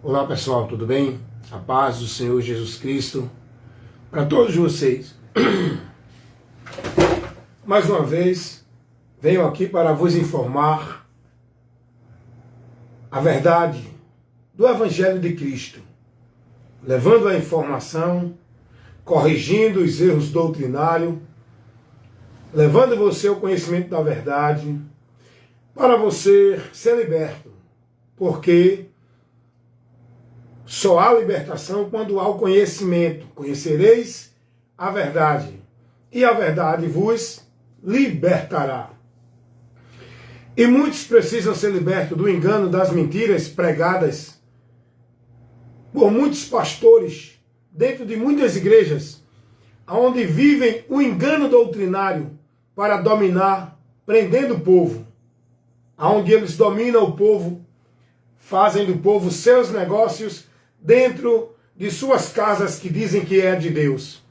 Olá pessoal, tudo bem? A paz do Senhor Jesus Cristo para todos vocês. Mais uma vez, venho aqui para vos informar a verdade do Evangelho de Cristo, levando a informação, corrigindo os erros doutrinários, levando você ao conhecimento da verdade, para você ser liberto, porque só há libertação quando há o conhecimento. Conhecereis a verdade, e a verdade vos libertará. E muitos precisam ser libertos do engano, das mentiras pregadas por muitos pastores, dentro de muitas igrejas, onde vivem o engano doutrinário para dominar, prendendo o povo, onde eles dominam o povo, fazem do povo seus negócios dentro de suas casas que dizem que é de Deus.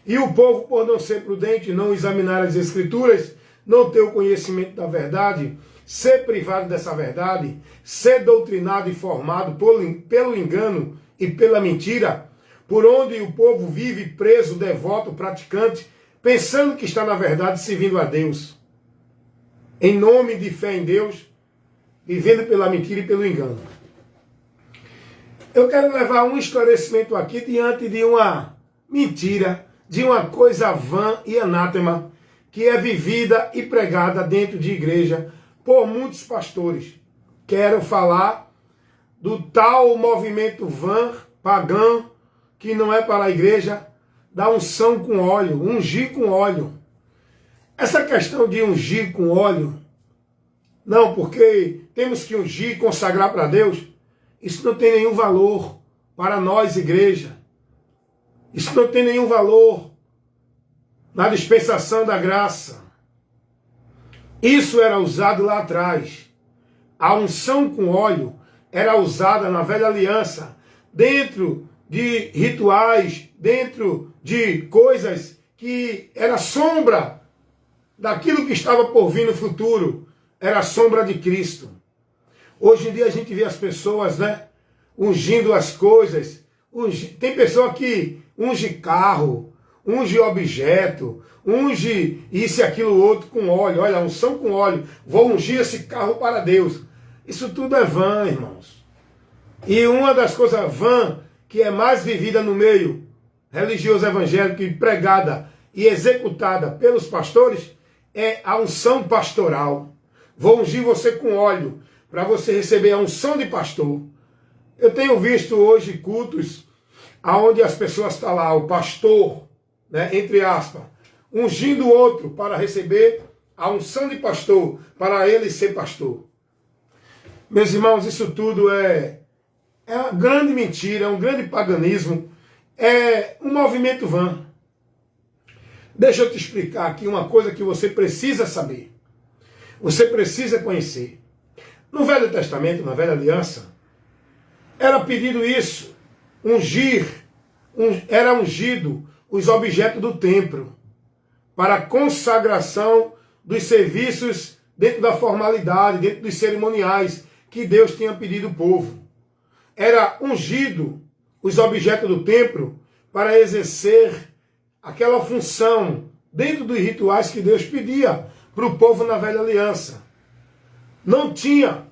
E o povo, por não ser prudente, não examinar as Escrituras, não ter o conhecimento da verdade, ser privado dessa verdade, ser doutrinado e formado pelo engano e pela mentira, por onde o povo vive preso, devoto, praticante, pensando que está na verdade, servindo a Deus, em nome de fé em Deus, vivendo pela mentira e pelo engano. Eu quero levar um esclarecimento aqui diante de uma mentira, de uma coisa vã e anátema, que é vivida e pregada dentro de igreja por muitos pastores. Quero falar do tal movimento vã, pagão, que não é para a igreja, da unção com óleo, ungir com óleo. Essa questão de ungir com óleo, não, porque temos que ungir e consagrar para Deus, isso não tem nenhum valor para nós, igreja. Isso não tem nenhum valor na dispensação da graça. Isso era usado lá atrás. A unção com óleo era usada na velha aliança, dentro de rituais, dentro de coisas que era sombra daquilo que estava por vir no futuro. Era a sombra de Cristo. Hoje em dia a gente vê as pessoas, ungindo as coisas. Tem pessoa que unge carro, unge objeto, unge isso e aquilo outro com óleo. Olha, unção com óleo. Vou ungir esse carro para Deus. Isso tudo é vã, irmãos. E uma das coisas vã que é mais vivida no meio religioso evangélico e pregada e executada pelos pastores é a unção pastoral. Vou ungir você com óleo para você receber a unção de pastor. Eu tenho visto hoje cultos onde as pessoas estão lá, o pastor, entre aspas, ungindo o outro para receber a unção de pastor, para ele ser pastor. Meus irmãos, isso tudo é uma grande mentira, é um grande paganismo, é um movimento vã. Deixa eu te explicar aqui uma coisa que você precisa saber. Você precisa conhecer. No Velho Testamento, na Velha Aliança, era pedido isso, era ungido os objetos do templo, para a consagração dos serviços dentro da formalidade, dentro dos cerimoniais que Deus tinha pedido ao povo. Era ungido os objetos do templo para exercer aquela função dentro dos rituais que Deus pedia para o povo na Velha Aliança. Não tinha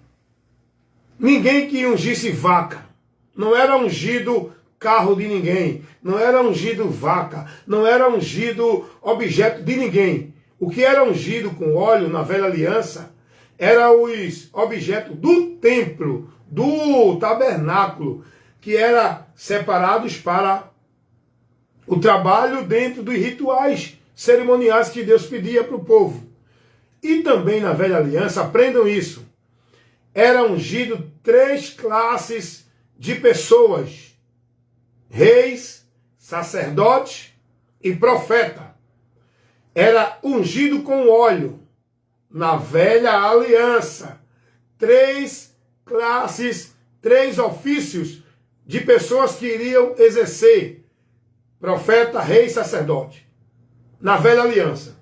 ninguém que ungisse vaca. Não era ungido carro de ninguém. Não era ungido vaca. Não era ungido objeto de ninguém. O que era ungido com óleo na Velha Aliança era os objetos do templo, do tabernáculo, que eram separados para o trabalho dentro dos rituais cerimoniais que Deus pedia para o povo. E também na Velha Aliança, aprendam isso, era ungido 3 classes de pessoas: reis, sacerdotes e profeta. Era ungido com óleo na Velha Aliança. 3 classes, 3 ofícios de pessoas que iriam exercer: profeta, rei e sacerdote. Na Velha Aliança.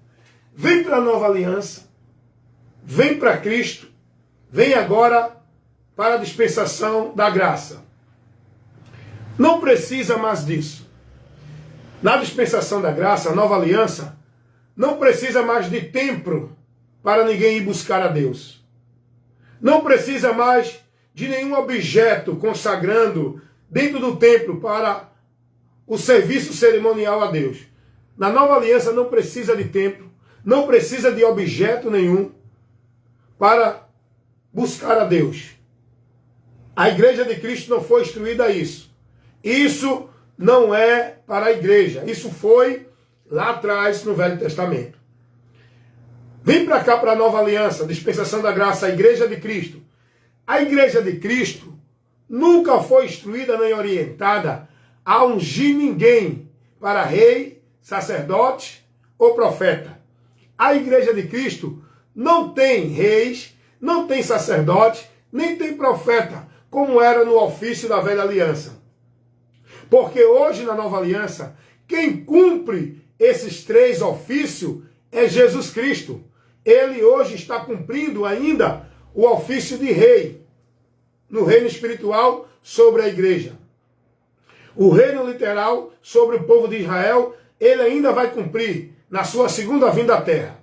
Vem para a Nova Aliança. Vem para Cristo, vem agora para a dispensação da graça. Não precisa mais disso. Na dispensação da graça, a nova aliança, não precisa mais de templo para ninguém ir buscar a Deus. Não precisa mais de nenhum objeto consagrando dentro do templo para o serviço cerimonial a Deus. Na nova aliança não precisa de templo, não precisa de objeto nenhum para buscar a Deus. A igreja de Cristo não foi instruída a isso. Isso não é para a igreja. Isso foi lá atrás no Velho Testamento. Vem para cá para a nova aliança, dispensação da graça, a igreja de Cristo. A igreja de Cristo nunca foi instruída nem orientada a ungir ninguém para rei, sacerdote ou profeta. A igreja de Cristo não tem reis, não tem sacerdote, nem tem profeta, como era no ofício da velha aliança. Porque hoje na nova aliança, quem cumpre esses três ofícios é Jesus Cristo. Ele hoje está cumprindo ainda o ofício de rei, no reino espiritual sobre a igreja. O reino literal sobre o povo de Israel, ele ainda vai cumprir na sua segunda vinda à terra.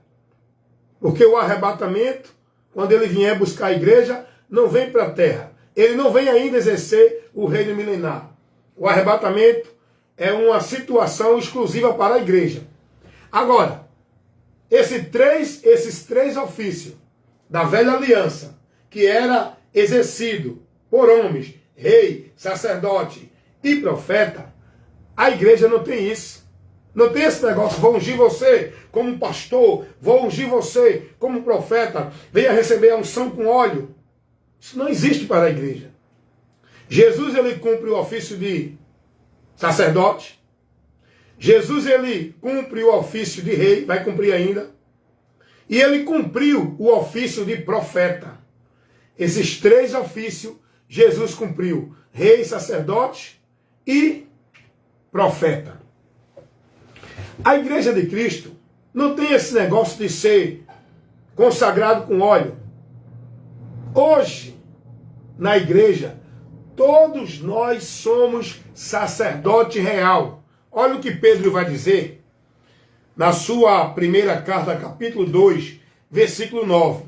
Porque o arrebatamento, quando ele vier buscar a igreja, não vem para a terra. Ele não vem ainda exercer o reino milenar. O arrebatamento é uma situação exclusiva para a igreja. Agora, esses três ofícios da velha aliança, que era exercido por homens, rei, sacerdote e profeta, a igreja não tem isso. Não tem esse negócio, vou ungir você como pastor, vou ungir você como profeta, venha receber a unção com óleo. Isso não existe para a igreja. Jesus, ele cumpre o ofício de sacerdote. Jesus, ele cumpre o ofício de rei, vai cumprir ainda. E ele cumpriu o ofício de profeta. Esses três ofícios, Jesus cumpriu. Rei, sacerdote e profeta. A igreja de Cristo não tem esse negócio de ser consagrado com óleo. Hoje, na igreja, todos nós somos sacerdote real. Olha o que Pedro vai dizer na sua primeira carta, capítulo 2, versículo 9.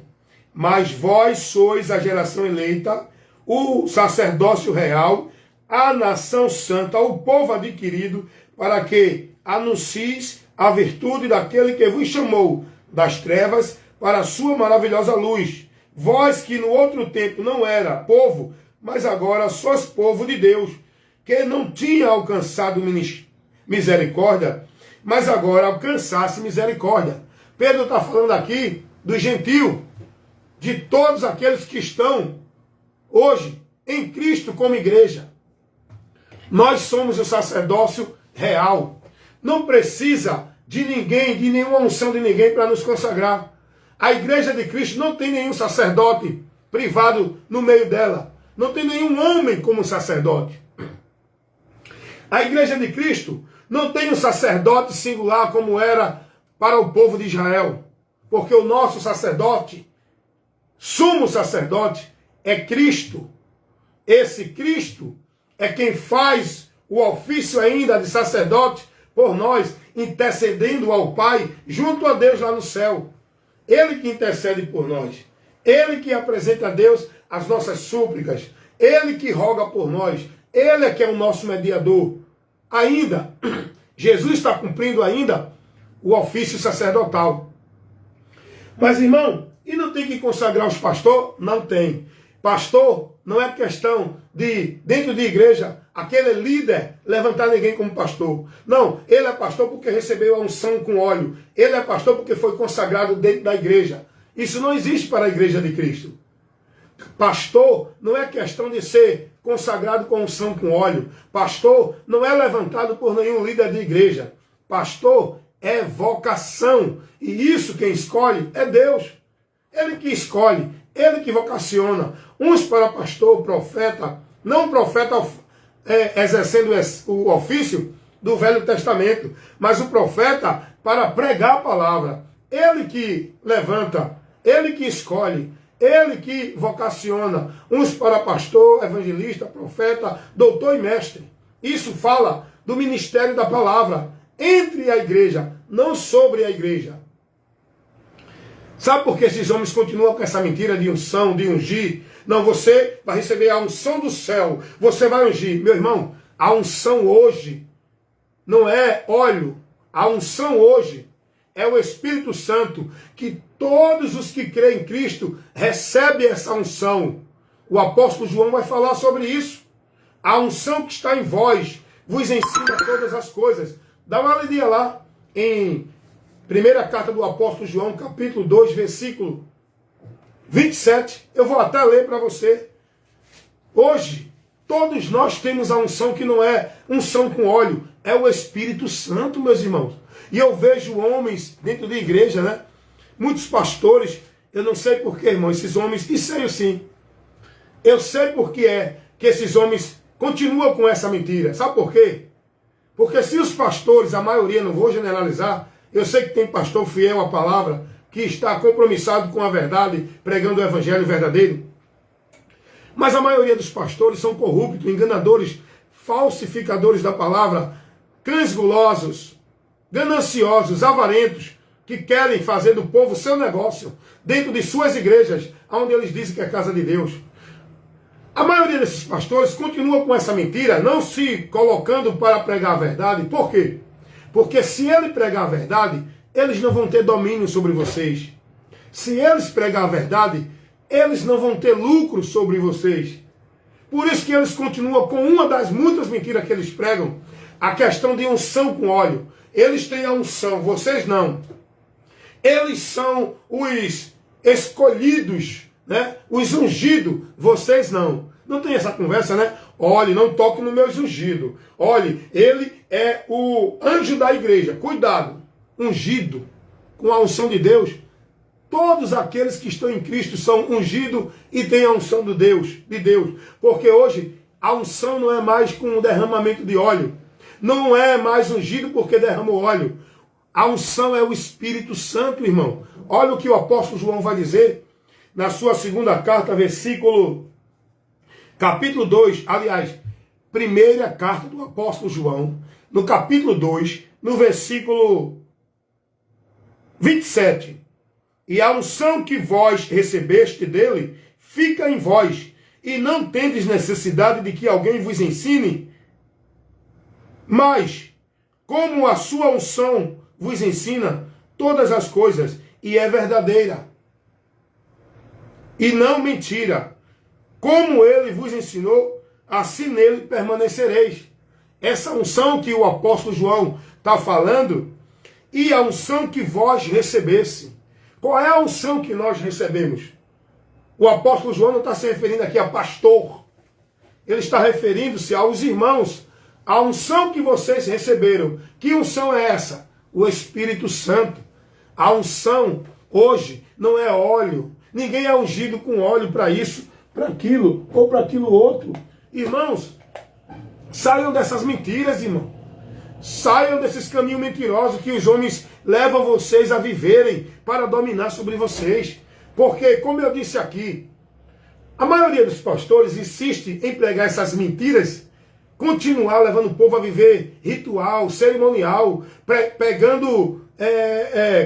Mas vós sois a geração eleita, o sacerdócio real, a nação santa, o povo adquirido, para que anuncies a virtude daquele que vos chamou das trevas para a sua maravilhosa luz. Vós que no outro tempo não era povo, mas agora sois povo de Deus, que não tinha alcançado misericórdia, mas agora alcançasse misericórdia. Pedro está falando aqui do gentil, de todos aqueles que estão hoje em Cristo como igreja. Nós somos o sacerdócio real. Não precisa de ninguém, de nenhuma unção de ninguém para nos consagrar. A igreja de Cristo não tem nenhum sacerdote privado no meio dela. Não tem nenhum homem como sacerdote. A igreja de Cristo não tem um sacerdote singular como era para o povo de Israel. Porque o nosso sacerdote, sumo sacerdote, é Cristo. Esse Cristo é quem faz o ofício ainda de sacerdote por nós, intercedendo ao Pai junto a Deus lá no céu. Ele que intercede por nós. Ele que apresenta a Deus as nossas súplicas. Ele que roga por nós. Ele é que é o nosso mediador. Ainda, Jesus está cumprindo ainda o ofício sacerdotal. Mas, irmão, e não tem que consagrar os pastores? Não tem. Pastor não é questão de, dentro de igreja, aquele líder levantar ninguém como pastor. Não, ele é pastor porque recebeu a unção com óleo. Ele é pastor porque foi consagrado dentro da igreja. Isso não existe para a igreja de Cristo. Pastor não é questão de ser consagrado com unção com óleo. Pastor não é levantado por nenhum líder de igreja. Pastor é vocação. E isso quem escolhe é Deus. Ele que escolhe, ele que vocaciona. Uns para pastor, profeta, não profeta exercendo o ofício do Velho Testamento, mas o profeta para pregar a palavra. Ele que levanta, ele que escolhe, ele que vocaciona. Uns para pastor, evangelista, profeta, doutor e mestre. Isso fala do ministério da palavra entre a igreja, não sobre a igreja. Sabe por que esses homens continuam com essa mentira de unção, de ungir? Não, você vai receber a unção do céu, você vai ungir. Meu irmão, a unção hoje não é óleo, a unção hoje é o Espírito Santo, que todos os que creem em Cristo recebem essa unção. O apóstolo João vai falar sobre isso. A unção que está em vós vos ensina todas as coisas. Dá uma olhadinha lá em primeira carta do apóstolo João, capítulo 2, versículo 27. Eu vou até ler para você. Hoje, todos nós temos a unção que não é unção com óleo, é o Espírito Santo, meus irmãos. E eu vejo homens dentro da igreja, né? Muitos pastores, eu não sei porquê, irmão, esses homens, e sei sim. Eu sei porque é que esses homens continuam com essa mentira. Sabe por quê? Porque se os pastores, a maioria, não vou generalizar, eu sei que tem pastor fiel à palavra, que está compromissado com a verdade, pregando o evangelho verdadeiro. Mas a maioria dos pastores são corruptos, enganadores, falsificadores da palavra, cães gulosos, gananciosos, avarentos, que querem fazer do povo seu negócio, dentro de suas igrejas, onde eles dizem que é casa de Deus. A maioria desses pastores continua com essa mentira, não se colocando para pregar a verdade. Por quê? Porque se ele pregar a verdade, eles não vão ter domínio sobre vocês. Se eles pregar a verdade, eles não vão ter lucro sobre vocês. Por isso que eles continuam com uma das muitas mentiras que eles pregam, a questão de unção com óleo. Eles têm a unção, vocês não. Eles são os escolhidos, né? Os ungidos, vocês não. Não tem essa conversa, né? Olhe, não toque no meu ungido. Olhe, ele é o anjo da igreja. Cuidado, ungido com a unção de Deus. Todos aqueles que estão em Cristo são ungidos e têm a unção de Deus. Porque hoje a unção não é mais com o derramamento de óleo. Não é mais ungido porque derramou óleo. A unção é o Espírito Santo, irmão. Olha o que o apóstolo João vai dizer na sua segunda carta, capítulo 2, aliás, primeira carta do apóstolo João, no capítulo 2, no versículo 27. E a unção que vós recebeste dele fica em vós, e não tendes necessidade de que alguém vos ensine, mas como a sua unção vos ensina todas as coisas, e é verdadeira, e não mentira, como ele vos ensinou, assim nele permanecereis. Essa unção que o apóstolo João está falando, e a unção que vós recebesse. Qual é a unção que nós recebemos? O apóstolo João não está se referindo aqui a pastor. Ele está referindo-se aos irmãos. A unção que vocês receberam. Que unção é essa? O Espírito Santo. A unção hoje não é óleo. Ninguém é ungido com óleo para isso, para aquilo ou para aquilo outro. Irmãos, saiam dessas mentiras, irmão. Saiam desses caminhos mentirosos que os homens levam vocês a viverem para dominar sobre vocês. Porque, como eu disse aqui, a maioria dos pastores insiste em pregar essas mentiras, continuar levando o povo a viver ritual, cerimonial, pegando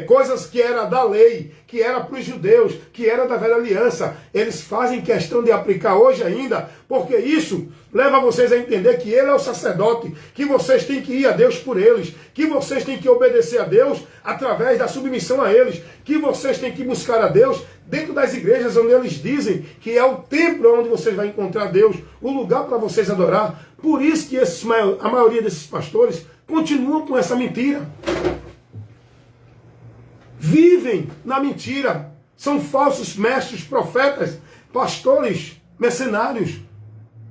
coisas que era da lei, que era para os judeus, que era da velha aliança. Eles fazem questão de aplicar hoje ainda, porque isso leva vocês a entender que ele é o sacerdote, que vocês têm que ir a Deus por eles, que vocês têm que obedecer a Deus através da submissão a eles, que vocês têm que buscar a Deus dentro das igrejas onde eles dizem que é o templo onde vocês vão encontrar Deus, o lugar para vocês adorar. Por isso que a maioria desses pastores continuam com essa mentira. Vivem na mentira. São falsos mestres, profetas, pastores, mercenários,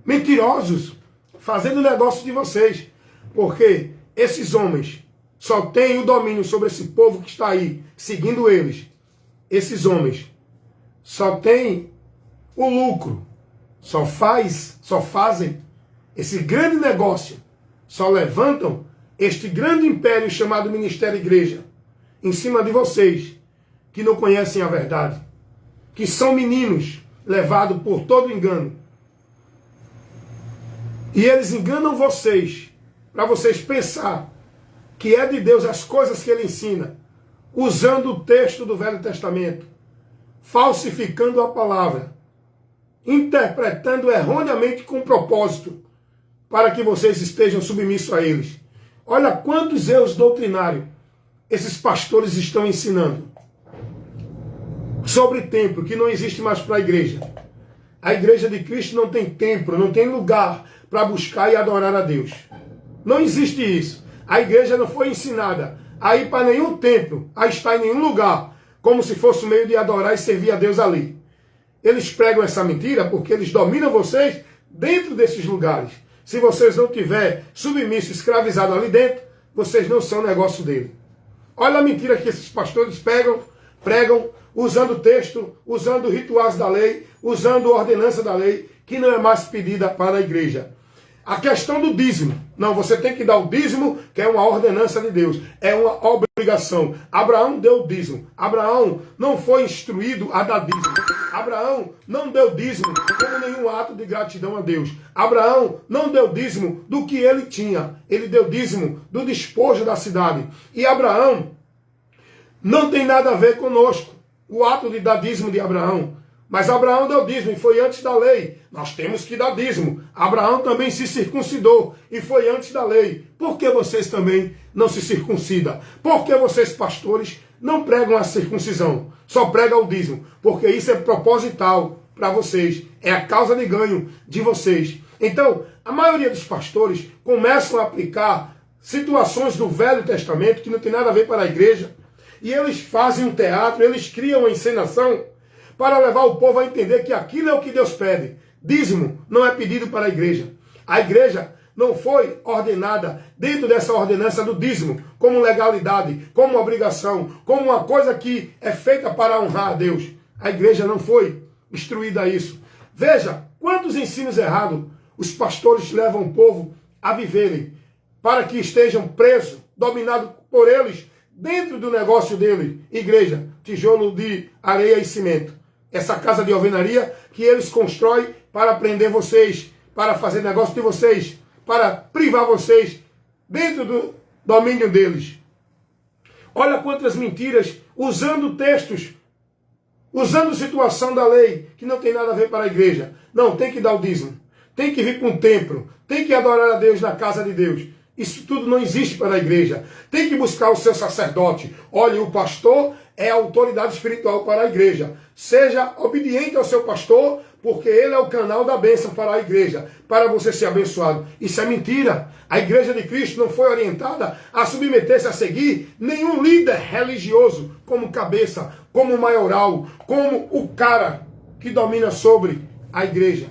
mentirosos, fazendo negócio de vocês. Porque esses homens só têm o domínio sobre esse povo que está aí, seguindo eles. Esses homens só têm o lucro, só fazem esse grande negócio, só levantam este grande império chamado Ministério Igreja, em cima de vocês, que não conhecem a verdade, que são meninos levados por todo engano. E eles enganam vocês, para vocês pensar que é de Deus as coisas que ele ensina, usando o texto do Velho Testamento, falsificando a palavra, interpretando erroneamente com propósito, para que vocês estejam submissos a eles. Olha quantos erros doutrinários esses pastores estão ensinando sobre templo, que não existe mais para a igreja. A igreja de Cristo não tem templo, não tem lugar para buscar e adorar a Deus. Não existe isso. A igreja não foi ensinada a ir para nenhum templo, a estar em nenhum lugar, como se fosse o meio de adorar e servir a Deus ali. Eles pregam essa mentira porque eles dominam vocês dentro desses lugares. Se vocês não tiverem submisso, escravizado ali dentro, vocês não são negócio dele. Olha a mentira que esses pastores pregam, usando o texto, usando rituais da lei, usando a ordenança da lei, que não é mais pedida para a igreja. A questão do dízimo. Não, você tem que dar o dízimo, que é uma ordenança de Deus. É uma obrigação. Abraão deu o dízimo. Abraão não foi instruído a dar dízimo. Abraão não deu dízimo como nenhum ato de gratidão a Deus. Abraão não deu dízimo do que ele tinha. Ele deu dízimo do despojo da cidade. E Abraão não tem nada a ver conosco. O ato de dar dízimo de Abraão. Mas Abraão deu dízimo e foi antes da lei. Nós temos que dar dízimo. Abraão também se circuncidou e foi antes da lei. Por que vocês também não se circuncidam? Por que vocês, pastores, não pregam a circuncisão? Só pregam o dízimo. Porque isso é proposital para vocês. É a causa de ganho de vocês. Então, a maioria dos pastores começam a aplicar situações do Velho Testamento que não tem nada a ver para a igreja. E eles fazem um teatro, eles criam uma encenação para levar o povo a entender que aquilo é o que Deus pede. Dízimo não é pedido para a igreja. A igreja não foi ordenada dentro dessa ordenança do dízimo, como legalidade, como obrigação, como uma coisa que é feita para honrar a Deus. A igreja não foi instruída a isso. Veja quantos ensinos errados os pastores levam o povo a viverem, para que estejam presos, dominados por eles, dentro do negócio dele. Igreja, tijolo de areia e cimento. Essa casa de alvenaria que eles constroem para prender vocês, para fazer negócio de vocês, para privar vocês dentro do domínio deles. Olha quantas mentiras, usando textos, usando situação da lei, que não tem nada a ver para a igreja. Não, tem que dar o dízimo, tem que vir para um templo, tem que adorar a Deus na casa de Deus. Isso tudo não existe para a igreja. Tem que buscar o seu sacerdote. Olha, o pastor é a autoridade espiritual para a igreja. Seja obediente ao seu pastor, porque ele é o canal da bênção para a igreja, para você ser abençoado. Isso é mentira. A igreja de Cristo não foi orientada a submeter-se a seguir nenhum líder religioso como cabeça, como maioral, como o cara que domina sobre a igreja.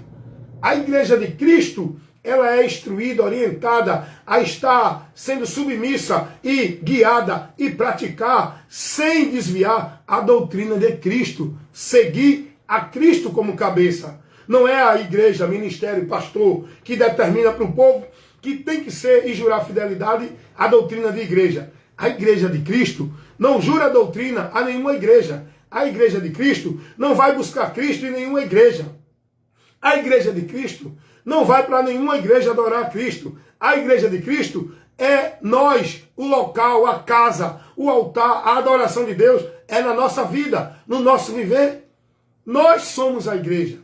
A igreja de Cristo, ela é instruída, orientada a estar sendo submissa e guiada e praticar sem desviar a doutrina de Cristo. Seguir a Cristo como cabeça. Não é a igreja, ministério, pastor que determina para o povo que tem que ser e jurar fidelidade à doutrina de igreja. A igreja de Cristo não jura doutrina a nenhuma igreja. A igreja de Cristo não vai buscar Cristo em nenhuma igreja. A igreja de Cristo não vai para nenhuma igreja adorar a Cristo. A igreja de Cristo é nós, o local, a casa, o altar, a adoração de Deus é na nossa vida, no nosso viver. Nós somos a igreja.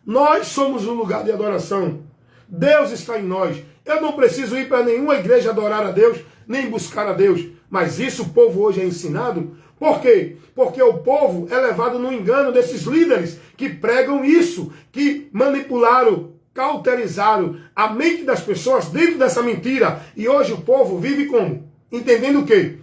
Nós somos o lugar de adoração. Deus está em nós. Eu não preciso ir para nenhuma igreja adorar a Deus, nem buscar a Deus. Mas isso o povo hoje é ensinado. Por quê? Porque o povo é levado no engano desses líderes que pregam isso, que manipularam, cauterizaram a mente das pessoas dentro dessa mentira. E hoje o povo vive como? Entendendo o quê?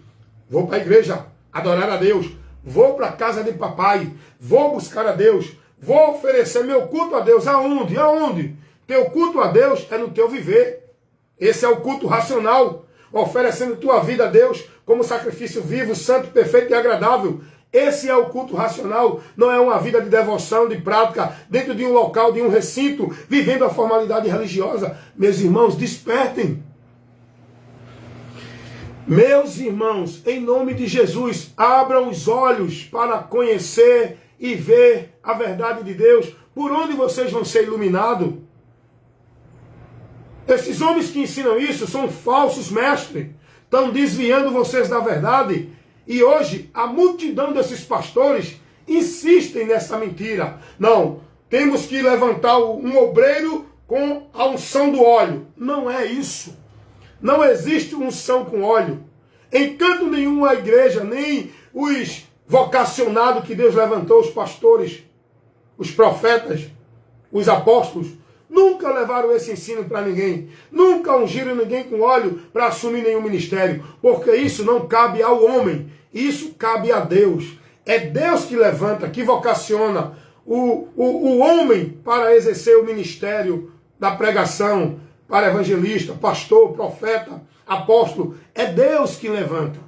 Vou para a igreja adorar a Deus. Vou para a casa de papai. Vou buscar a Deus. Vou oferecer meu culto a Deus. Aonde? Aonde? Teu culto a Deus é no teu viver. Esse é o culto racional. Oferecendo tua vida a Deus como sacrifício vivo, santo, perfeito e agradável. Esse é o culto racional, não é uma vida de devoção, de prática, dentro de um local, de um recinto, vivendo a formalidade religiosa. Meus irmãos, despertem. Meus irmãos, em nome de Jesus, abram os olhos para conhecer e ver a verdade de Deus. Por onde vocês vão ser iluminados? Esses homens que ensinam isso são falsos mestres. Estão desviando vocês da verdade. E hoje a multidão desses pastores insistem nessa mentira. Não, temos que levantar um obreiro com a unção do óleo. Não é isso. Não existe unção com óleo. Em canto nenhum a igreja, nem os vocacionados que Deus levantou, os pastores, os profetas, os apóstolos, nunca levaram esse ensino para ninguém. Nunca ungiram ninguém com óleo para assumir nenhum ministério. Porque isso não cabe ao homem. Isso cabe a Deus. É Deus que levanta, que vocaciona o homem para exercer o ministério da pregação, para evangelista, pastor, profeta, apóstolo. É Deus que levanta.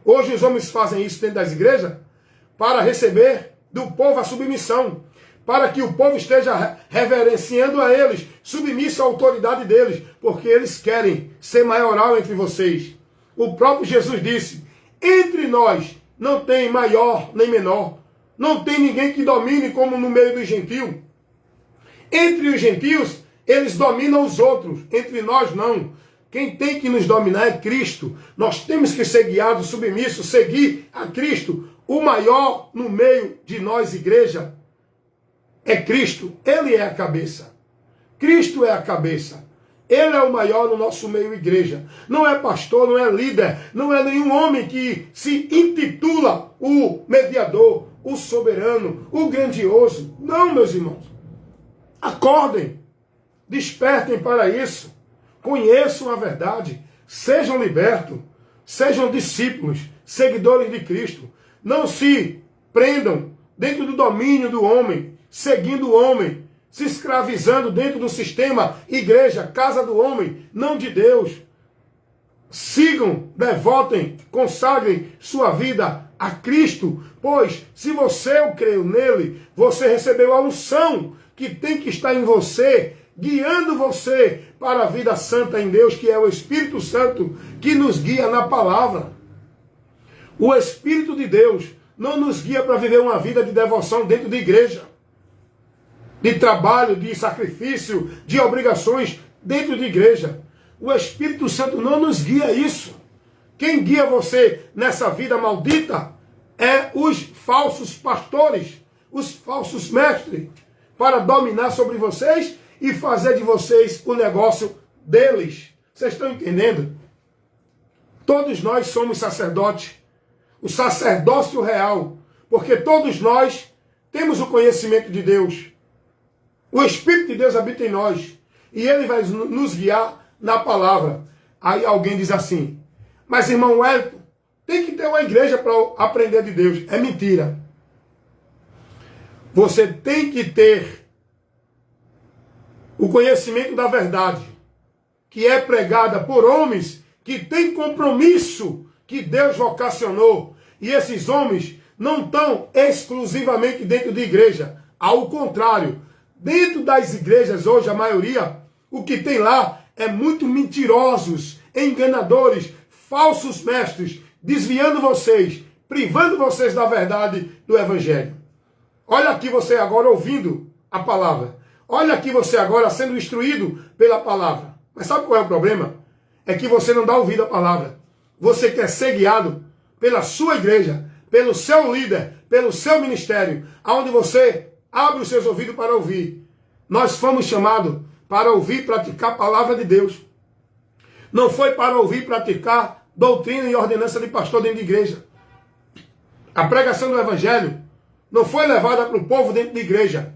Hoje os homens fazem isso dentro das igrejas para receber do povo a submissão, para que o povo esteja reverenciando a eles, submisso à autoridade deles, porque eles querem ser maioral entre vocês. O próprio Jesus disse: entre nós não tem maior nem menor, não tem ninguém que domine como no meio dos gentios. Entre os gentios, eles dominam os outros, entre nós não. Quem tem que nos dominar é Cristo. Nós temos que ser guiados, submissos, seguir a Cristo. O maior no meio de nós, igreja, é Cristo. Ele é a cabeça. Cristo é a cabeça. Ele é o maior no nosso meio, igreja. Não é pastor, não é líder, não é nenhum homem que se intitula o mediador, o soberano, o grandioso. Não, meus irmãos. Acordem. Despertem para isso. Conheçam a verdade. Sejam libertos. Sejam discípulos, seguidores de Cristo. Não se prendam dentro do domínio do homem, seguindo o homem, se escravizando dentro do sistema igreja, casa do homem, não de Deus. Sigam, devotem, consagrem sua vida a Cristo, pois se você creu nele, você recebeu a unção que tem que estar em você, guiando você para a vida santa em Deus, que é o Espírito Santo que nos guia na palavra. O Espírito de Deus não nos guia para viver uma vida de devoção dentro de igreja, de trabalho, de sacrifício, de obrigações dentro de igreja. O Espírito Santo não nos guia a isso. Quem guia você nessa vida maldita é os falsos pastores, os falsos mestres, para dominar sobre vocês e fazer de vocês o negócio deles. Vocês estão entendendo? Todos nós somos sacerdotes, o sacerdócio real, porque todos nós temos o conhecimento de Deus. O Espírito de Deus habita em nós e Ele vai nos guiar na palavra. Aí alguém diz assim: mas irmão Wellington, tem que ter uma igreja para aprender de Deus. É mentira. Você tem que ter o conhecimento da verdade, que é pregada por homens que têm compromisso que Deus vocacionou. E esses homens não estão exclusivamente dentro de igreja. Ao contrário, dentro das igrejas hoje, a maioria, o que tem lá é muito mentirosos, enganadores, falsos mestres, desviando vocês, privando vocês da verdade do Evangelho. Olha aqui você agora ouvindo a palavra. Olha aqui você agora sendo instruído pela palavra. Mas sabe qual é o problema? É que você não dá ouvido à palavra. Você quer ser guiado pela sua igreja, pelo seu líder, pelo seu ministério, aonde você abre os seus ouvidos para ouvir. Nós fomos chamados para ouvir e praticar a palavra de Deus. Não foi para ouvir e praticar doutrina e ordenança de pastor dentro de igreja. A pregação do Evangelho não foi levada para o povo dentro de igreja.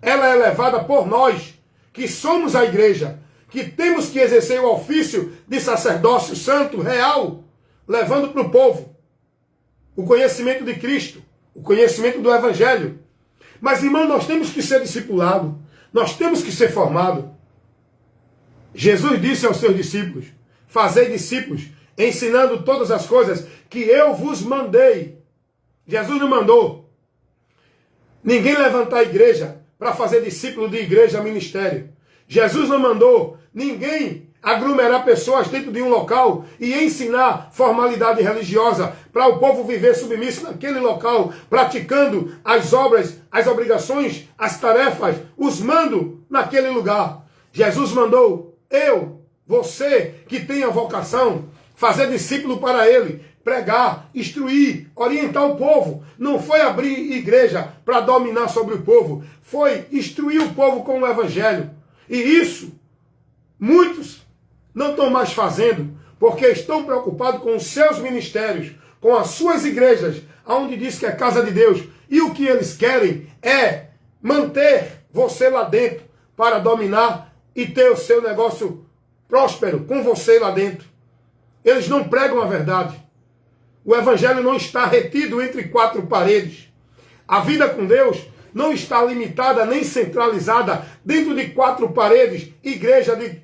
Ela é levada por nós, que somos a igreja, que temos que exercer o ofício de sacerdócio santo, real, levando para o povo o conhecimento de Cristo, o conhecimento do Evangelho. Mas, irmão, nós temos que ser discipulados, nós temos que ser formados. Jesus disse aos seus discípulos: fazei discípulos, ensinando todas as coisas que eu vos mandei. Jesus não mandou ninguém levantar a igreja para fazer discípulo de igreja, ministério. Jesus não mandou ninguém aglomerar pessoas dentro de um local e ensinar formalidade religiosa para o povo viver submisso naquele local, praticando as obras, as obrigações, as tarefas, os mandos naquele lugar. Jesus mandou você que tem a vocação, fazer discípulo para ele, pregar, instruir, orientar o povo. Não foi abrir igreja para dominar sobre o povo, foi instruir o povo com o evangelho. E isso, muitos não estão mais fazendo, porque estão preocupados com os seus ministérios, com as suas igrejas, onde diz que é casa de Deus. E o que eles querem é manter você lá dentro, para dominar e ter o seu negócio próspero com você lá dentro. Eles não pregam a verdade. O evangelho não está retido entre quatro paredes. A vida com Deus não está limitada nem centralizada dentro de quatro paredes, igreja de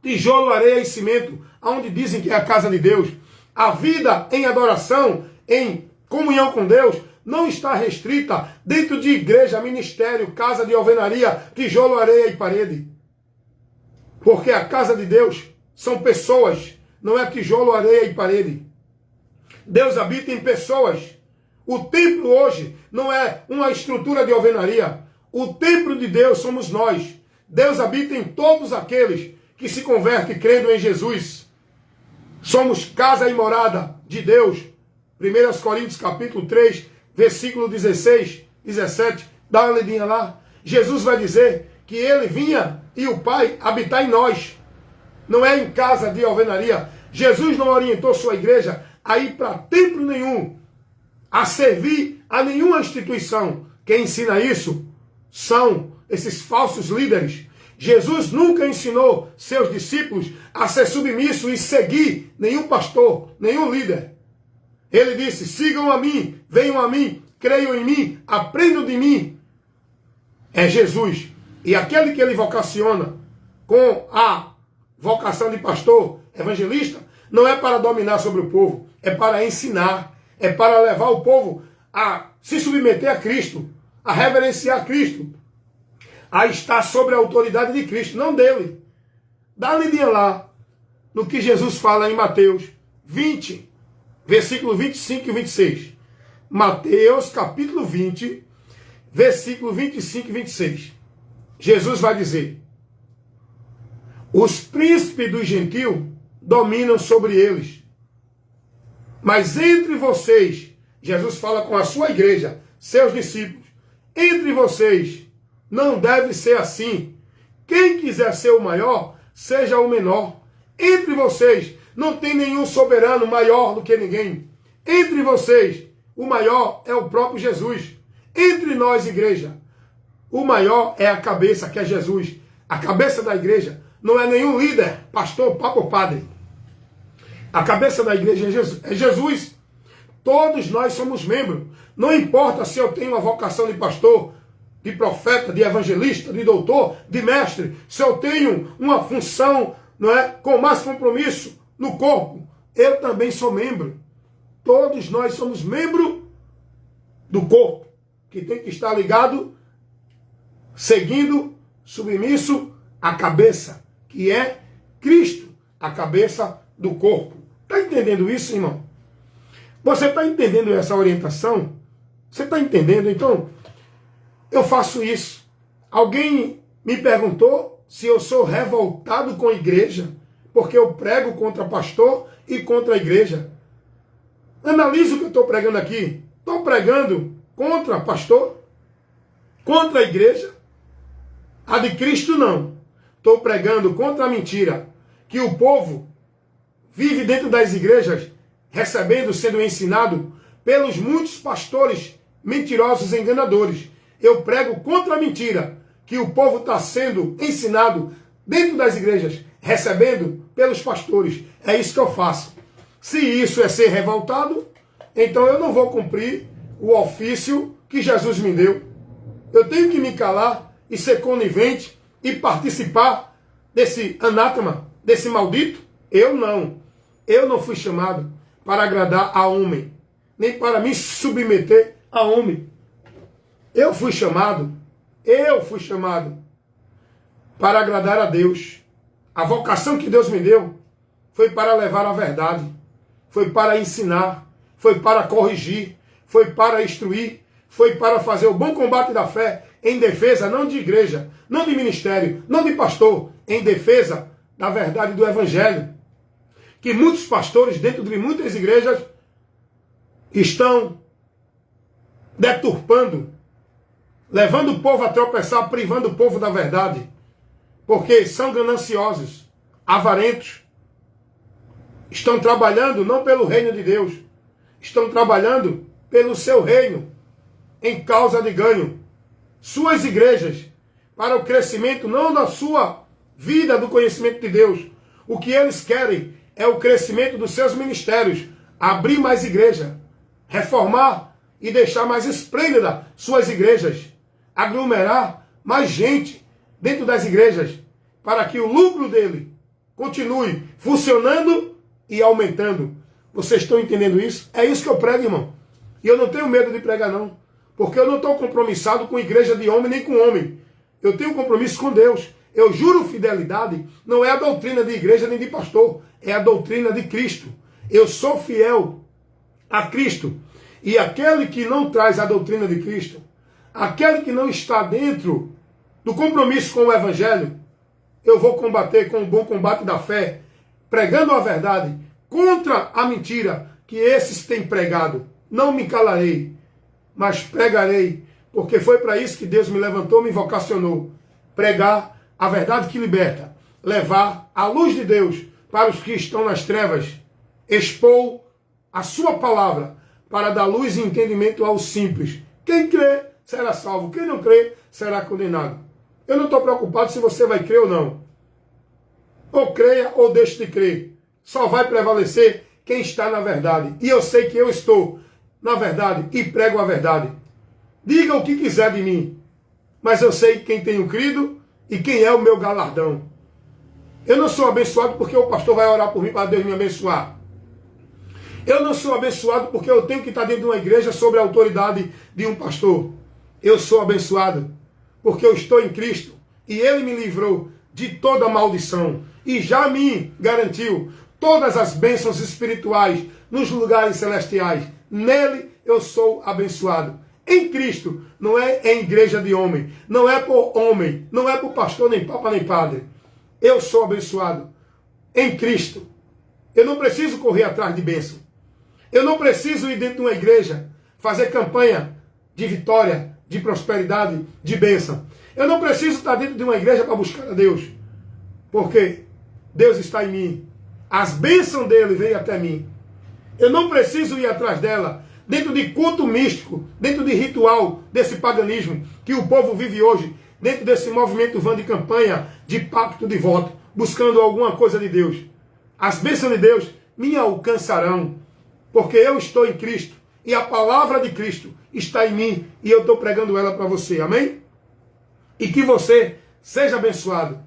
tijolo, areia e cimento, onde dizem que é a casa de Deus. A vida em adoração, em comunhão com Deus, não está restrita dentro de igreja, ministério, casa de alvenaria, tijolo, areia e parede. Porque a casa de Deus são pessoas, não é tijolo, areia e parede. Deus habita em pessoas. O templo hoje não é uma estrutura de alvenaria. O templo de Deus somos nós. Deus habita em todos aqueles que se convertem crendo em Jesus. Somos casa e morada de Deus. 1 Coríntios capítulo 3, versículo 16, 17. Dá uma olhadinha lá. Jesus vai dizer que ele vinha e o Pai habitar em nós. Não é em casa de alvenaria. Jesus não orientou sua igreja a ir para templo nenhum, a servir a nenhuma instituição. Quem ensina isso são esses falsos líderes. Jesus nunca ensinou seus discípulos a ser submissos e seguir nenhum pastor, nenhum líder. Ele disse: sigam a mim, venham a mim, creiam em mim, aprendam de mim. É Jesus. E aquele que ele vocaciona com a vocação de pastor, evangelista, não é para dominar sobre o povo, é para ensinar, é para levar o povo a se submeter a Cristo, a reverenciar Cristo, a estar sobre a autoridade de Cristo, não dele. Dá uma lidinha lá no que Jesus fala em Mateus 20, versículo 25 e 26. Mateus capítulo 20, versículo 25 e 26. Jesus vai dizer: os príncipes dos gentios dominam sobre eles. Mas entre vocês, Jesus fala com a sua igreja, seus discípulos, entre vocês não deve ser assim. Quem quiser ser o maior, seja o menor. Entre vocês não tem nenhum soberano maior do que ninguém. Entre vocês, o maior é o próprio Jesus. Entre nós, igreja, o maior é a cabeça, que é Jesus. A cabeça da igreja não é nenhum líder, pastor, papa ou padre. A cabeça da igreja é Jesus. Todos nós somos membros. Não importa se eu tenho uma vocação de pastor, de profeta, de evangelista, de doutor, de mestre. Se eu tenho uma função, não é, com mais compromisso no corpo, eu também sou membro. Todos nós somos membro do corpo, que tem que estar ligado, seguindo, submisso à cabeça, que é Cristo, a cabeça do corpo. Está entendendo isso, irmão? Você está entendendo essa orientação? Você está entendendo? Então, eu faço isso. Alguém me perguntou se eu sou revoltado com a igreja, porque eu prego contra pastor e contra a igreja. Analise o que eu estou pregando aqui. Estou pregando contra pastor, contra a igreja. A de Cristo não. Estou pregando contra a mentira que o povo vive dentro das igrejas, recebendo, sendo ensinado pelos muitos pastores mentirosos e enganadores. Eu prego contra a mentira que o povo está sendo ensinado dentro das igrejas, recebendo pelos pastores. É isso que eu faço. Se isso é ser revoltado, então eu não vou cumprir o ofício que Jesus me deu. Eu tenho que me calar e ser conivente e participar desse anátema, desse maldito? Eu não. Eu não fui chamado para agradar a homem, nem para me submeter a homem. Eu fui chamado para agradar a Deus. A vocação que Deus me deu foi para levar a verdade, foi para ensinar, foi para corrigir, foi para instruir, foi para fazer o bom combate da fé em defesa não de igreja, não de ministério, não de pastor, em defesa da verdade do Evangelho, que muitos pastores dentro de muitas igrejas estão deturpando, levando o povo a tropeçar, privando o povo da verdade, porque são gananciosos, avarentos, estão trabalhando não pelo reino de Deus, estão trabalhando pelo seu reino, em causa de ganho. Suas igrejas, para o crescimento não da sua vida do conhecimento de Deus, o que eles querem é o crescimento dos seus ministérios, abrir mais igreja, reformar e deixar mais esplêndida suas igrejas, aglomerar mais gente dentro das igrejas, para que o lucro dele continue funcionando e aumentando. Vocês estão entendendo isso? É isso que eu prego, irmão. E eu não tenho medo de pregar, não. Porque eu não estou compromissado com igreja de homem nem com homem. Eu tenho compromisso com Deus. Eu juro fidelidade, não é a doutrina de igreja nem de pastor, é a doutrina de Cristo. Eu sou fiel a Cristo. E aquele que não traz a doutrina de Cristo, aquele que não está dentro do compromisso com o Evangelho, eu vou combater com o bom combate da fé, pregando a verdade contra a mentira que esses têm pregado. Não me calarei, mas pregarei, porque foi para isso que Deus me levantou, me vocacionou. Pregar a verdade que liberta, levar a luz de Deus para os que estão nas trevas, expor a sua palavra para dar luz e entendimento aos simples. Quem crê será salvo, quem não crê será condenado. Eu não estou preocupado se você vai crer ou não. Ou creia ou deixe de crer. Só vai prevalecer quem está na verdade. E eu sei que eu estou na verdade e prego a verdade. Diga o que quiser de mim, mas eu sei quem tenho crido e quem é o meu galardão. Eu não sou abençoado porque o pastor vai orar por mim para Deus me abençoar. Eu não sou abençoado porque eu tenho que estar dentro de uma igreja sob a autoridade de um pastor. Eu sou abençoado porque eu estou em Cristo e Ele me livrou de toda maldição e já me garantiu todas as bênçãos espirituais nos lugares celestiais. Nele eu sou abençoado. Em Cristo, não é em igreja de homem, não é por homem, não é por pastor, nem papa, nem padre. Eu sou abençoado em Cristo. Eu não preciso correr atrás de bênção. Eu não preciso ir dentro de uma igreja fazer campanha de vitória, de prosperidade, de bênção. Eu não preciso estar dentro de uma igreja para buscar a Deus, porque Deus está em mim. As bênçãos dele vêm até mim. Eu não preciso ir atrás dela dentro de culto místico, dentro de ritual, desse paganismo que o povo vive hoje, dentro desse movimento vã de campanha, de pacto, de voto, buscando alguma coisa de Deus. As bênçãos de Deus me alcançarão, porque eu estou em Cristo e a palavra de Cristo está em mim e eu estou pregando ela para você, amém? E que você seja abençoado,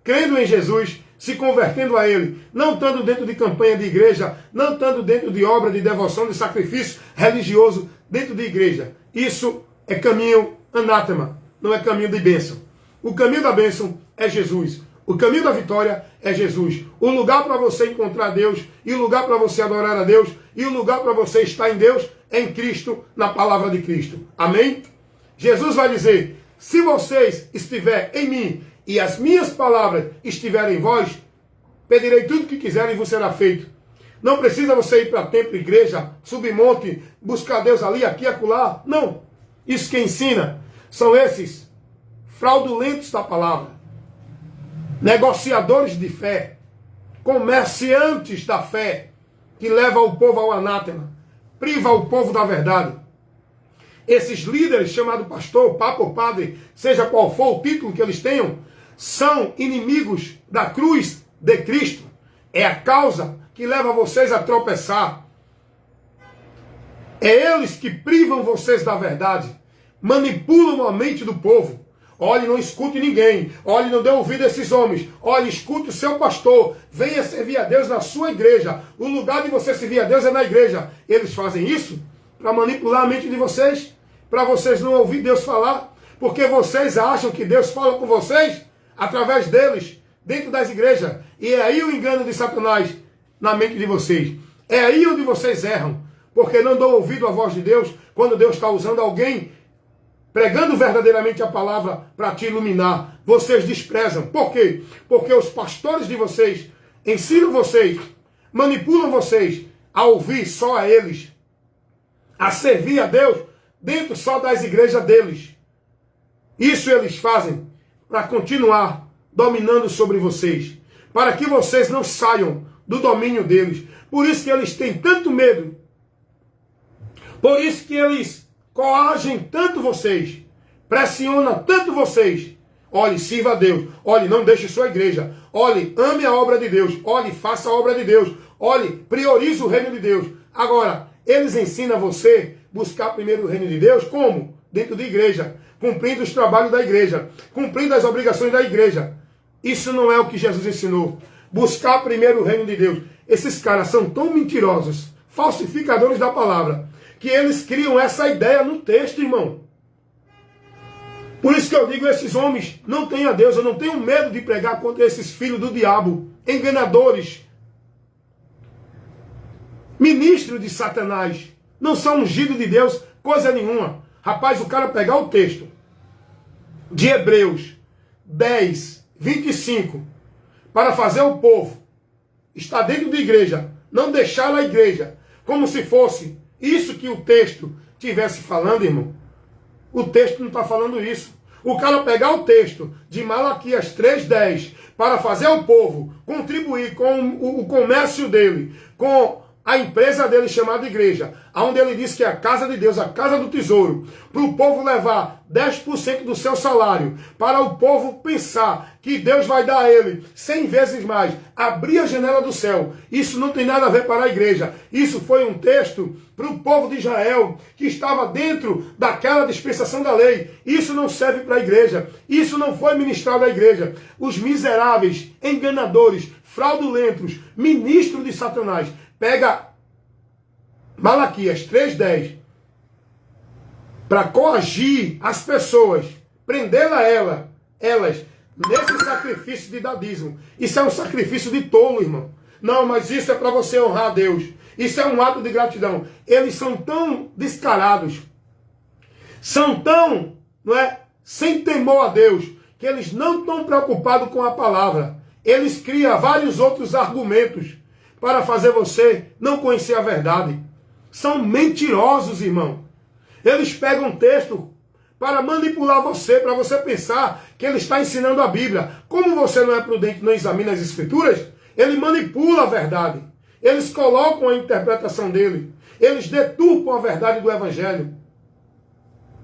crendo em Jesus, se convertendo a Ele, não estando dentro de campanha de igreja, não estando dentro de obra de devoção, de sacrifício religioso dentro de igreja. Isso é caminho anátema, não é caminho de bênção. O caminho da bênção é Jesus. O caminho da vitória é Jesus. O lugar para você encontrar Deus, e o lugar para você adorar a Deus, e o lugar para você estar em Deus, é em Cristo, na palavra de Cristo. Amém? Jesus vai dizer, se vocês estiverem em mim, e as minhas palavras estiverem em vós, pedirei tudo o que quiserem e vos será feito. Não precisa você ir para templo, igreja, subir monte, buscar Deus ali, aqui, acolá. Não. Isso que ensina são esses fraudulentos da palavra, negociadores de fé, comerciantes da fé, que levam o povo ao anátema, priva o povo da verdade. Esses líderes, chamados pastor, papa ou padre, seja qual for o título que eles tenham, são inimigos da cruz de Cristo. É a causa que leva vocês a tropeçar. É eles que privam vocês da verdade, manipulam a mente do povo. Olhe, não escute ninguém. Olhe, não dê ouvido a esses homens. Olhe, escute o seu pastor. Venha servir a Deus na sua igreja. O lugar de você servir a Deus é na igreja. Eles fazem isso para manipular a mente de vocês, para vocês não ouvir Deus falar, porque vocês acham que Deus fala com vocês através deles, dentro das igrejas. E é aí o engano de Satanás na mente de vocês. É aí onde vocês erram, porque não dão ouvido à voz de Deus quando Deus está usando alguém pregando verdadeiramente a palavra para te iluminar, vocês desprezam. Por quê? Porque os pastores de vocês ensinam vocês, manipulam vocês a ouvir só a eles, a servir a Deus dentro só das igrejas deles. Isso eles fazem para continuar dominando sobre vocês, para que vocês não saiam do domínio deles. Por isso que eles têm tanto medo. Por isso que eles coagem tanto vocês, pressionam tanto vocês. Olhe, sirva a Deus. Olhe, não deixe sua igreja. Olhe, ame a obra de Deus. Olhe, faça a obra de Deus. Olhe, priorize o reino de Deus. Agora, eles ensinam você a buscar primeiro o reino de Deus. Como? Dentro da igreja. Cumprindo os trabalhos da igreja. Cumprindo as obrigações da igreja. Isso não é o que Jesus ensinou. Buscar primeiro o reino de Deus. Esses caras são tão mentirosos, falsificadores da palavra, que eles criam essa ideia no texto, irmão. Por isso que eu digo, esses homens não têm a Deus. Eu não tenho medo de pregar contra esses filhos do diabo, enganadores, ministros de Satanás. Não são ungidos de Deus, coisa nenhuma. Rapaz, o cara pegar o texto de Hebreus 10, 25, para fazer o povo estar dentro da igreja, não deixar a igreja, como se fosse isso que o texto estivesse falando, irmão. O texto não está falando isso. O cara pegar o texto de Malaquias 3:10 para fazer o povo contribuir com o comércio dele, com a empresa dele chamada igreja, onde ele diz que é a casa de Deus, a casa do tesouro, para o povo levar 10% do seu salário, para o povo pensar que Deus vai dar a ele 100 vezes mais, abrir a janela do céu. Isso não tem nada a ver para a igreja. Isso foi um texto para o povo de Israel, que estava dentro daquela dispensação da lei. Isso não serve para a igreja. Isso não foi ministrado à igreja. Os miseráveis, enganadores, fraudulentos, ministros de Satanás, pega Malaquias 3:10 para coagir as pessoas, prender elas nesse sacrifício de dadismo. Isso é um sacrifício de tolo, irmão. Não, mas isso é para você honrar a Deus. Isso é um ato de gratidão. Eles são tão descarados, são tão, sem temor a Deus, que eles não estão preocupados com a palavra. Eles criam vários outros argumentos para fazer você não conhecer a verdade. São mentirosos, irmão. Eles pegam um texto para manipular você, para você pensar que ele está ensinando a Bíblia. Como você não é prudente, não examina as Escrituras, ele manipula a verdade. Eles colocam a interpretação dele. Eles deturpam a verdade do Evangelho.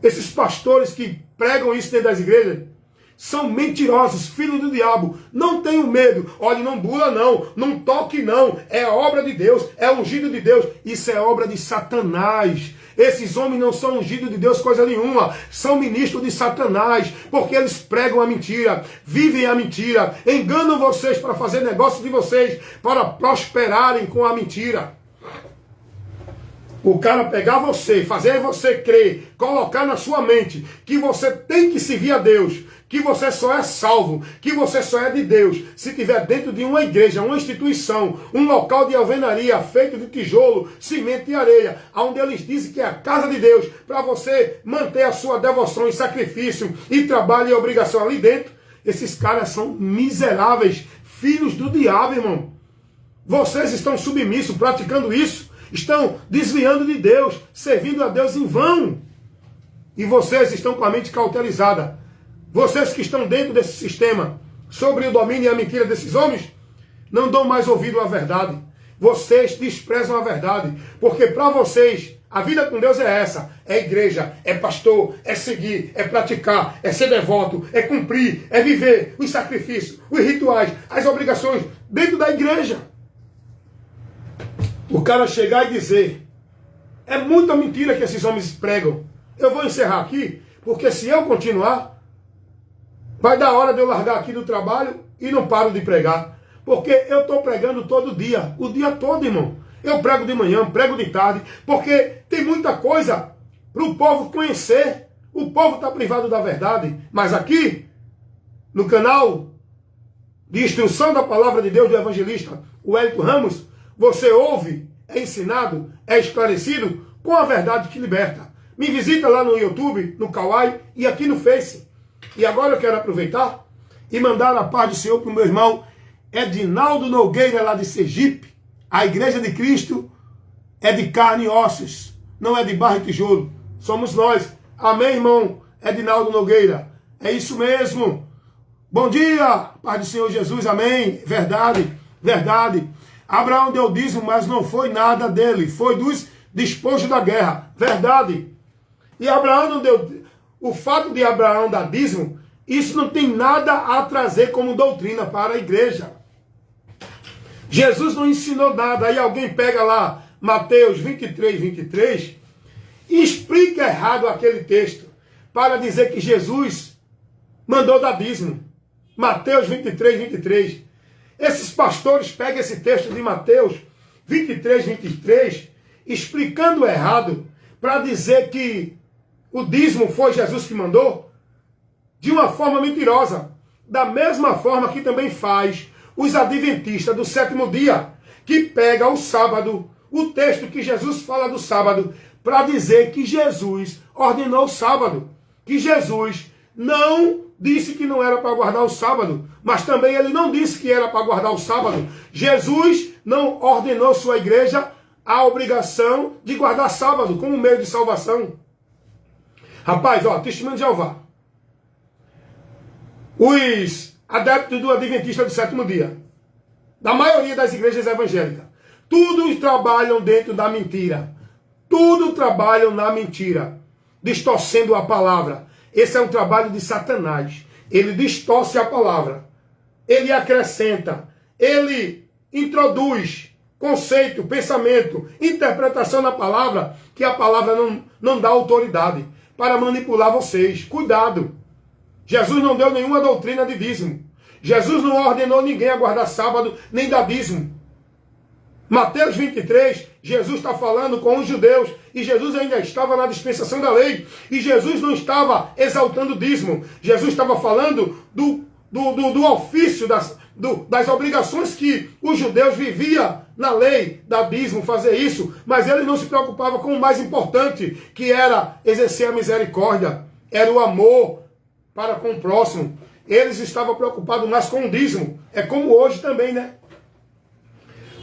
Esses pastores que pregam isso dentro das igrejas são mentirosos, filhos do diabo. Não tenham medo. Olhe, não bula não. Não toque não. É obra de Deus. É ungido de Deus. Isso é obra de Satanás. Esses homens não são ungidos de Deus coisa nenhuma. São ministros de Satanás. Porque eles pregam a mentira. Vivem a mentira. Enganam vocês para fazer negócio de vocês. Para prosperarem com a mentira. O cara pegar você, fazer você crer, colocar na sua mente que você tem que servir a Deus, que você só é salvo, que você só é de Deus, se estiver dentro de uma igreja, uma instituição, um local de alvenaria feito de tijolo, cimento e areia, onde eles dizem que é a casa de Deus, para você manter a sua devoção e sacrifício e trabalho e obrigação ali dentro. Esses caras são miseráveis, filhos do diabo, irmão. Vocês estão submissos, praticando isso. Estão desviando de Deus, servindo a Deus em vão. E vocês estão com a mente cauterizada. Vocês que estão dentro desse sistema, sobre o domínio e a mentira desses homens, não dão mais ouvido à verdade. Vocês desprezam a verdade. Porque para vocês, a vida com Deus é essa. É igreja, é pastor, é seguir, é praticar, é ser devoto, é cumprir, é viver os sacrifícios, os rituais, as obrigações dentro da igreja. O cara chegar e dizer, é muita mentira que esses homens pregam. Eu vou encerrar aqui, porque se eu continuar, vai dar hora de eu largar aqui do trabalho e não paro de pregar. Porque eu estou pregando todo dia, o dia todo, irmão. Eu prego de manhã, prego de tarde, porque tem muita coisa para o povo conhecer. O povo está privado da verdade. Mas aqui, no canal de instrução da palavra de Deus do evangelista, o Hélito Ramos, você ouve, é ensinado, é esclarecido com a verdade que liberta. Me visita lá no YouTube, no Kawaii e aqui no Face. E agora eu quero aproveitar e mandar a paz do Senhor para o meu irmão Edinaldo Nogueira, lá de Sergipe. A Igreja de Cristo é de carne e ossos, não é de barro e tijolo. Somos nós. Amém, irmão Edinaldo Nogueira? É isso mesmo. Bom dia, paz do Senhor Jesus, amém. Verdade, verdade. Abraão deu dízimo, mas não foi nada dele, foi dos despojos da guerra. Verdade. E Abraão não deu. O fato de Abraão dar dízimo, isso não tem nada a trazer como doutrina para a igreja. Jesus não ensinou nada. Aí alguém pega lá Mateus 23, 23 e explica errado aquele texto para dizer que Jesus mandou dar dízimo. Mateus 23, 23. Esses pastores pegam esse texto de Mateus 23, 23, explicando errado para dizer que o dízimo foi Jesus que mandou, de uma forma mentirosa. Da mesma forma que também faz os adventistas do sétimo dia, que pega o sábado, o texto que Jesus fala do sábado, para dizer que Jesus ordenou o sábado, que Jesus não disse que não era para guardar o sábado, mas também ele não disse que era para guardar o sábado. Jesus não ordenou sua igreja a obrigação de guardar sábado como meio de salvação. Rapaz, ó, testemunho de Jeová. Os adeptos do Adventista do sétimo dia, da maioria das igrejas evangélicas, tudo trabalham dentro da mentira. Tudo trabalham na mentira, distorcendo a palavra. Esse é um trabalho de Satanás. Ele distorce a palavra. Ele acrescenta. Ele introduz conceito, pensamento, interpretação na palavra, que a palavra não dá autoridade para manipular vocês. Cuidado. Jesus não deu nenhuma doutrina de dízimo. Jesus não ordenou ninguém a guardar sábado, nem dar dízimo. Mateus 23, Jesus está falando com os judeus, e Jesus ainda estava na dispensação da lei, e Jesus não estava exaltando o dízimo. Jesus estava falando do ofício, das obrigações que os judeus viviam na lei, da dízimo, fazer isso, mas ele não se preocupava com o mais importante, que era exercer a misericórdia, era o amor para com o próximo. Eles estavam preocupados mais com o dízimo. É como hoje também, né?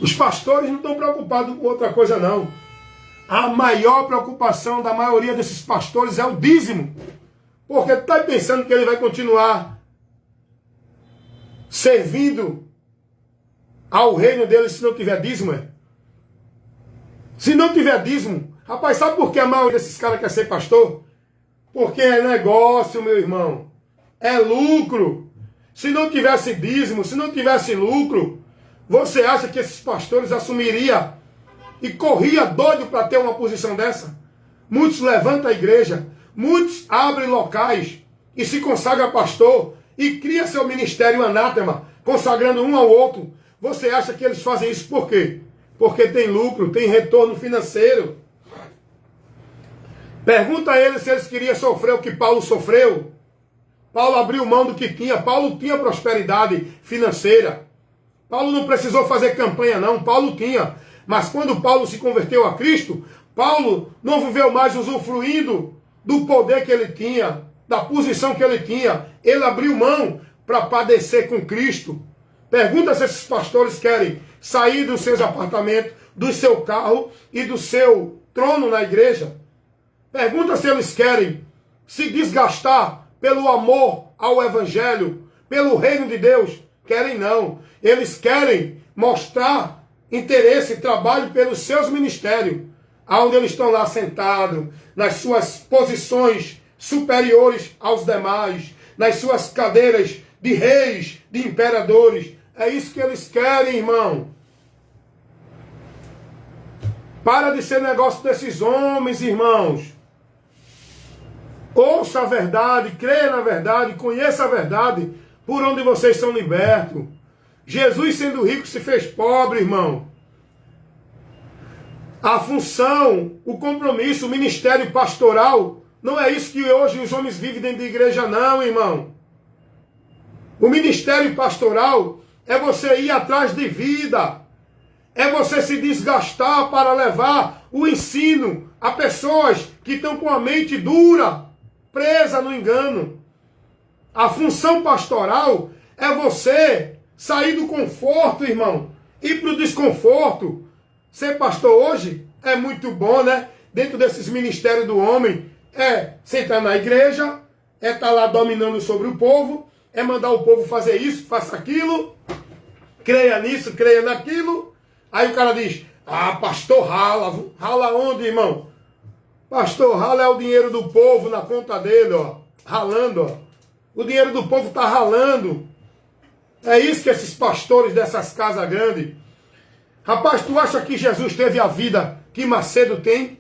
Os pastores não estão preocupados com outra coisa, não. A maior preocupação da maioria desses pastores é o dízimo. Porque está pensando que ele vai continuar servindo ao reino dele se não tiver dízimo? É? Se não tiver dízimo, rapaz, sabe por que a maioria desses caras quer ser pastor? Porque é negócio, meu irmão. É lucro. Se não tivesse dízimo, se não tivesse lucro, você acha que esses pastores assumiriam e corria doido para ter uma posição dessa? Muitos levantam a igreja, muitos abrem locais e se consagram pastor e cria seu ministério anátema, consagrando um ao outro. Você acha que eles fazem isso por quê? Porque tem lucro, tem retorno financeiro. Pergunta a eles se eles queriam sofrer o que Paulo sofreu. Paulo abriu mão do que tinha. Paulo tinha prosperidade financeira. Paulo não precisou fazer campanha, não. Paulo tinha. Mas quando Paulo se converteu a Cristo, Paulo não viveu mais usufruindo do poder que ele tinha, da posição que ele tinha. Ele abriu mão para padecer com Cristo. Pergunta se esses pastores querem sair dos seus apartamentos, do seu carro e do seu trono na igreja. Pergunta se eles querem se desgastar pelo amor ao Evangelho, pelo reino de Deus. Querem não. Eles querem mostrar interesse e trabalho pelos seus ministérios, onde eles estão lá sentados, nas suas posições superiores aos demais, nas suas cadeiras de reis, de imperadores. É isso que eles querem, irmão. Para de ser negócio desses homens, irmãos. Ouça a verdade, creia na verdade, conheça a verdade, por onde vocês são libertos. Jesus, sendo rico, se fez pobre, irmão. A função, o compromisso, o ministério pastoral, não é isso que hoje os homens vivem dentro da igreja, não, irmão. O ministério pastoral é você ir atrás de vida. É você se desgastar para levar o ensino a pessoas que estão com a mente dura, presa no engano. A função pastoral é você sair do conforto, irmão, ir para o desconforto. Ser pastor hoje é muito bom, né? Dentro desses ministérios do homem, é sentar na igreja, é estar lá dominando sobre o povo, é mandar o povo fazer isso, faça aquilo, creia nisso, creia naquilo. Aí o cara diz, pastor rala. Rala onde, irmão? Pastor rala é o dinheiro do povo na conta dele, ó, ralando, ó. O dinheiro do povo está ralando. É isso que esses pastores dessas casas grandes. Rapaz, tu acha que Jesus teve a vida que Macedo tem?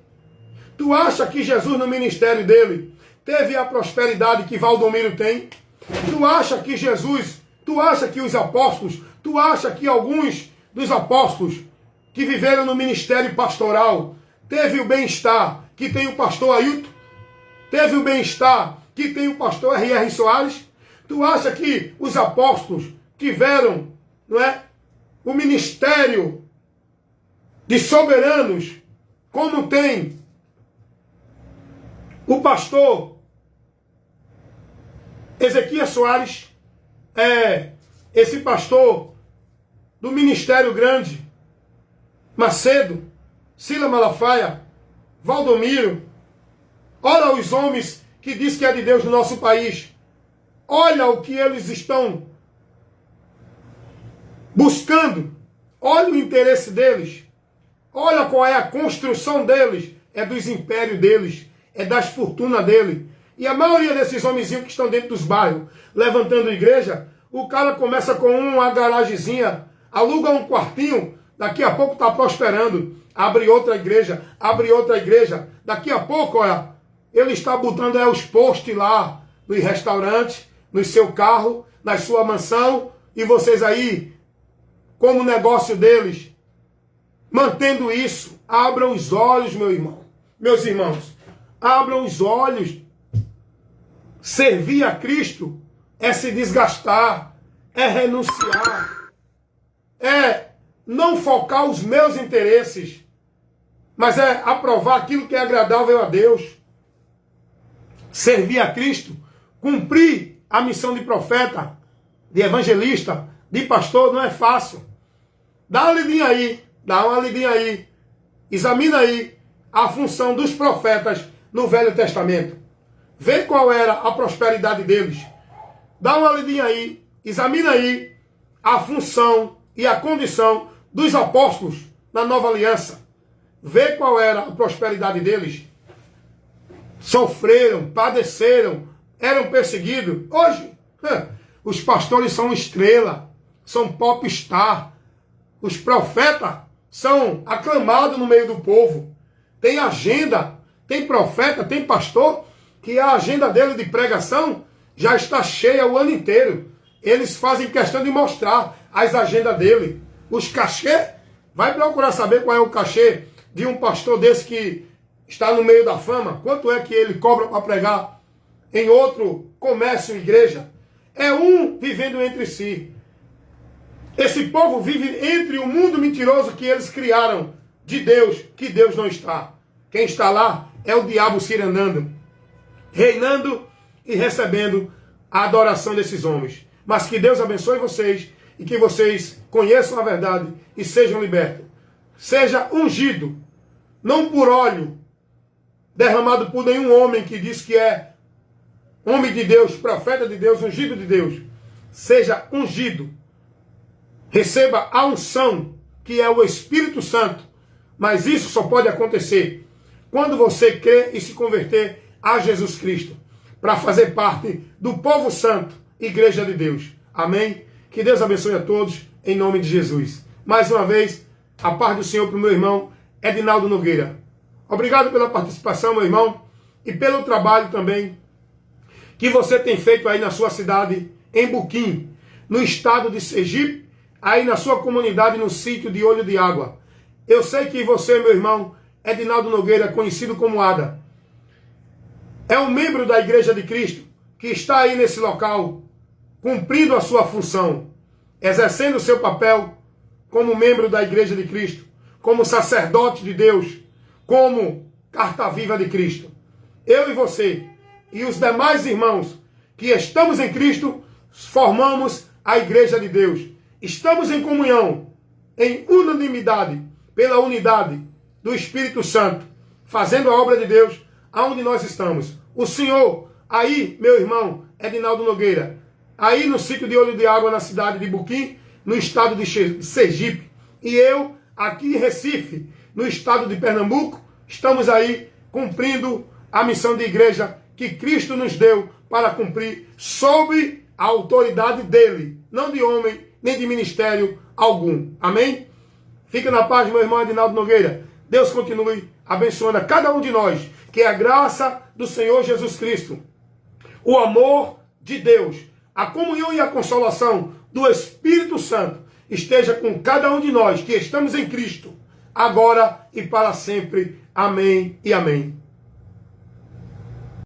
Tu acha que Jesus no ministério dele teve a prosperidade que Valdomiro tem? Tu acha que Jesus, tu acha que os apóstolos, tu acha que alguns dos apóstolos que viveram no ministério pastoral teve o bem-estar que tem o pastor Ailton? Teve o bem-estar que tem o pastor R.R. Soares? Tu acha que os apóstolos tiveram, não é, o ministério de soberanos, como tem o pastor Ezequias Soares, esse pastor do Ministério Grande, Macedo, Sila Malafaia, Valdomiro? Olha os homens que diz que é de Deus no nosso país. Olha o que eles estão buscando. Olha o interesse deles. Olha qual é a construção deles. É dos impérios deles. É das fortunas deles. E a maioria desses homenzinhos que estão dentro dos bairros, levantando igreja, o cara começa com uma garagezinha, aluga um quartinho, daqui a pouco está prosperando. Abre outra igreja, abre outra igreja. Daqui a pouco, olha, ele está botando os postes lá, nos restaurantes, no seu carro, na sua mansão, e vocês aí, como negócio deles, mantendo isso. Abram os olhos, meu irmão, meus irmãos, abram os olhos. Servir a Cristo é se desgastar, é renunciar, é não focar os meus interesses, mas é aprovar aquilo que é agradável a Deus. Servir a Cristo, cumprir a missão de profeta, de evangelista, de pastor, não é fácil. Dá uma lidinha aí, dá uma lidinha aí. Examina aí a função dos profetas no Velho Testamento. Vê qual era a prosperidade deles. Dá uma lidinha aí, examina aí a função e a condição dos apóstolos na Nova Aliança. Vê qual era a prosperidade deles. Sofreram, padeceram, eram perseguidos. Hoje, os pastores são estrela, são popstar. Os profetas são aclamados no meio do povo. Tem agenda, tem profeta, tem pastor, que a agenda dele de pregação já está cheia o ano inteiro. Eles fazem questão de mostrar as agendas dele. Os cachê, vai procurar saber qual é o cachê de um pastor desse que está no meio da fama. Quanto é que ele cobra para pregar em outro comércio, igreja? É um vivendo entre si. Esse povo vive entre o mundo mentiroso que eles criaram de Deus, que Deus não está. Quem está lá é o diabo cirandando, reinando e recebendo a adoração desses homens. Mas que Deus abençoe vocês e que vocês conheçam a verdade e sejam libertos. Seja ungido, não por óleo derramado por nenhum homem que diz que é homem de Deus, profeta de Deus, ungido de Deus. Seja ungido. Receba a unção, que é o Espírito Santo. Mas isso só pode acontecer quando você crer e se converter a Jesus Cristo, para fazer parte do povo santo, Igreja de Deus. Amém? Que Deus abençoe a todos, em nome de Jesus. Mais uma vez, a paz do Senhor para o meu irmão Edinaldo Nogueira. Obrigado pela participação, meu irmão, e pelo trabalho também que você tem feito aí na sua cidade, em Buquim, no estado de Sergipe, aí na sua comunidade, no sítio de Olho de Água. Eu sei que você, meu irmão Edinaldo Nogueira, conhecido como Ada, é um membro da Igreja de Cristo que está aí nesse local, cumprindo a sua função, exercendo o seu papel como membro da Igreja de Cristo, como sacerdote de Deus, como carta viva de Cristo. eu e você e os demais irmãos que estamos em Cristo, formamos a igreja de Deus. Estamos em comunhão, em unanimidade, pela unidade do Espírito Santo, fazendo a obra de Deus aonde nós estamos. O Senhor, aí, meu irmão, Edinaldo Nogueira, aí no sítio de Olho de Água, na cidade de Buquim, no estado de Sergipe, e eu, aqui em Recife, no estado de Pernambuco, estamos aí cumprindo a missão de igreja que Cristo nos deu para cumprir sob a autoridade dele, não de homem, nem de ministério algum. Amém? Fica na paz, meu irmão Edinaldo Nogueira. Deus continue abençoando a cada um de nós. Que a graça do Senhor Jesus Cristo, o amor de Deus, a comunhão e a consolação do Espírito Santo esteja com cada um de nós que estamos em Cristo, agora e para sempre. Amém e amém.